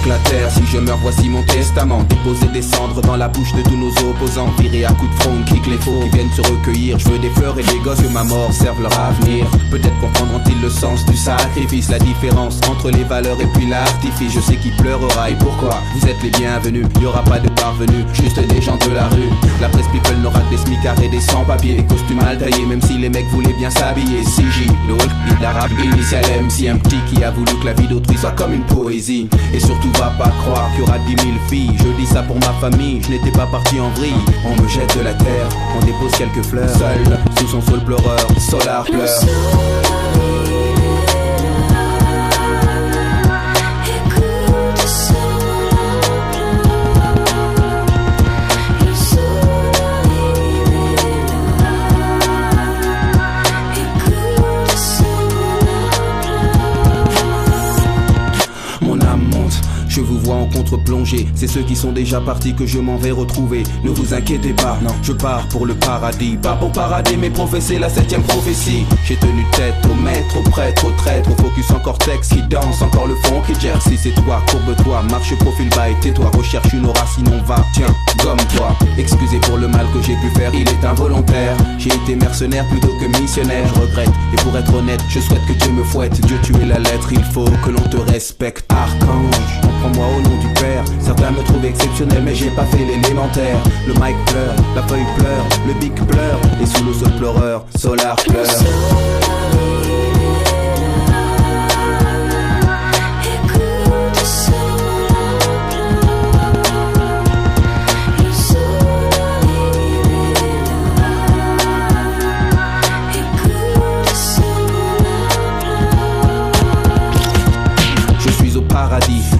que la terre. Si je meurs, voici mon testament. Déposer des cendres dans la bouche de tous nos opposants. Virer à coups de front, kick les faux qui viennent se recueillir. Je veux des fleurs et des gosses, que ma mort serve leur avenir. Peut-être comprendront-ils le sens du sacrifice, la différence entre les valeurs et puis l'artifice. Je sais qui pleurera et pourquoi. Vous êtes les bienvenus, y aura pas de parvenus, juste des gens de la rue. La presse people n'aura que des smicards et des sans-papiers, des costumes mal taillés, même si les mecs voulaient bien s'habiller. CJ, l'autre, l'arabe initial MC, un petit qui a voulu que la vie d'autrui soit comme une poésie. Et surtout va pas croire qu'il y aura 10 000 filles. Je dis ça pour ma famille, je n'étais pas parti en vrille. On me jette de la terre, on dépose quelques fleurs. Seul, sous son sol pleureur, Solar pleure. Je vous vois en contre-plongée, c'est ceux qui sont déjà partis que je m'en vais retrouver. Ne vous inquiétez pas, non, je pars pour le paradis. Pas pour parader mais professer la 7ème prophétie. J'ai tenu tête au maître, au prêtre, au traître, au focus en cortex qui danse, encore le fond qui jersey. C'est toi, courbe-toi, marche profil bas et tais-toi. Recherche une aura sinon va, tiens, gomme-toi. Excusez pour le mal que j'ai pu faire, il est involontaire. J'ai été mercenaire plutôt que missionnaire, je regrette. Et pour être honnête, je souhaite que Dieu me fouette. Dieu tu es la lettre, il faut que l'on te respecte. Archange, prends-moi au nom du Père. Certains me trouvent exceptionnel mais j'ai pas fait l'élémentaire. Le mic pleure, la feuille pleure, le bic pleure. Et sous le sol pleureur, Solar pleure.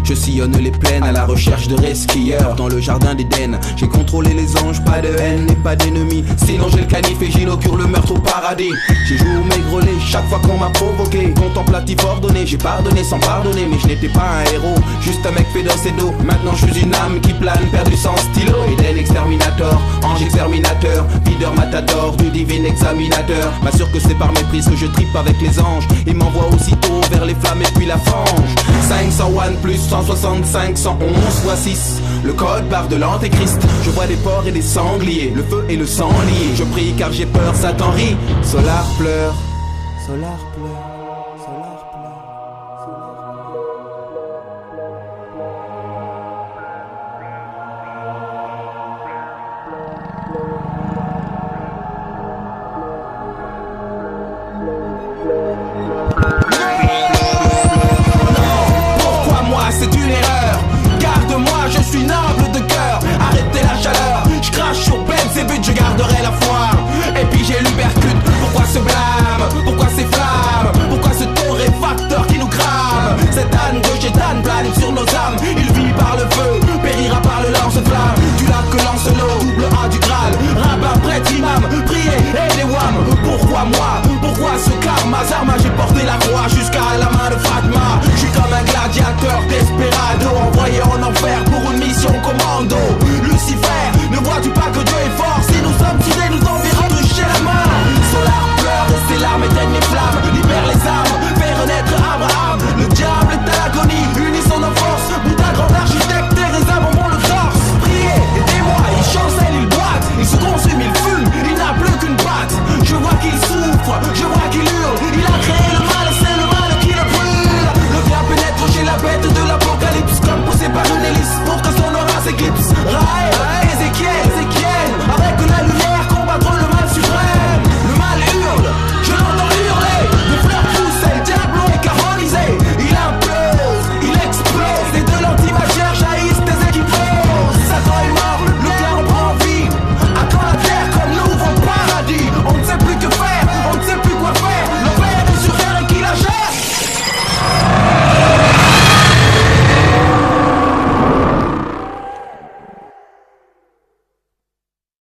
Je sillonne les plaines à la recherche de resquilleurs. Dans le jardin d'Éden, j'ai contrôlé les anges, pas de haine et pas d'ennemis. Sinon j'ai le canif et j'inaugure le meurtre au paradis. J'ai joué au maigrelet chaque fois qu'on m'a provoqué. Contemplatif ordonné, j'ai pardonné sans pardonner. Mais je n'étais pas un héros, juste un mec fait d'os et d'eau. Maintenant je suis une âme qui plane, perdu sans stylo. Eden exterminator, ange exterminateur, videur matador du divin examinateur. M'assure que c'est par méprise que je tripe avec les anges. Et m'envoie aussitôt vers les flammes et puis la fange. 501 plus 165, 111 fois 6. Le code barre de l'antéchrist. Je vois des porcs et des sangliers, le feu et le sang liés. Je prie car j'ai peur, Satan rit. Solar pleure, Solar pleure, Solar pleure, Solar pleure. C'est une erreur, garde-moi, je suis noble de cœur. Arrêtez la chaleur, je crache sur peine, c'est but, je garderai la foi. Et puis j'ai l'ubercute, pourquoi ce blague?